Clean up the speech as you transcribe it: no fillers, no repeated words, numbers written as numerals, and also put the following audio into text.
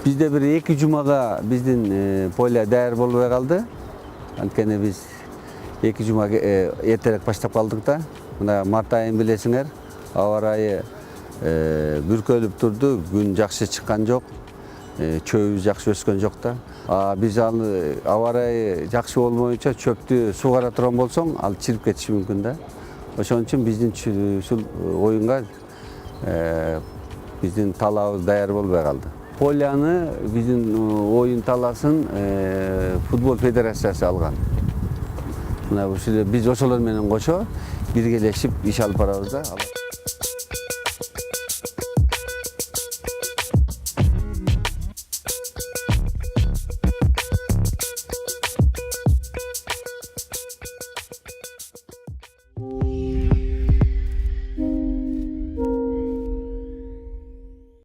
Bizde bir 2 жумага биздин поля даяр болбой калды. Анткени биз 2 жума эртерээк баштап калдык да. Мына март айын билесиңер, аба ырайы бүркөлүп турду, күн жакшы чыккан жок, чөбү жакшы өскөн жок да. Биз аны аба ырайы жакшы болмоюнча чөптү сугара турган болсоң, ал чирип кетиши мүмкүн да. Ошон үчүн биздин ушул оюнга биздин талаабыз даяр болбой калды. Поляны биздин оюн таласын футбол федерациясы алган. Мына ушул биз ошолор менен кошо биргелешип иш алып барабыз да.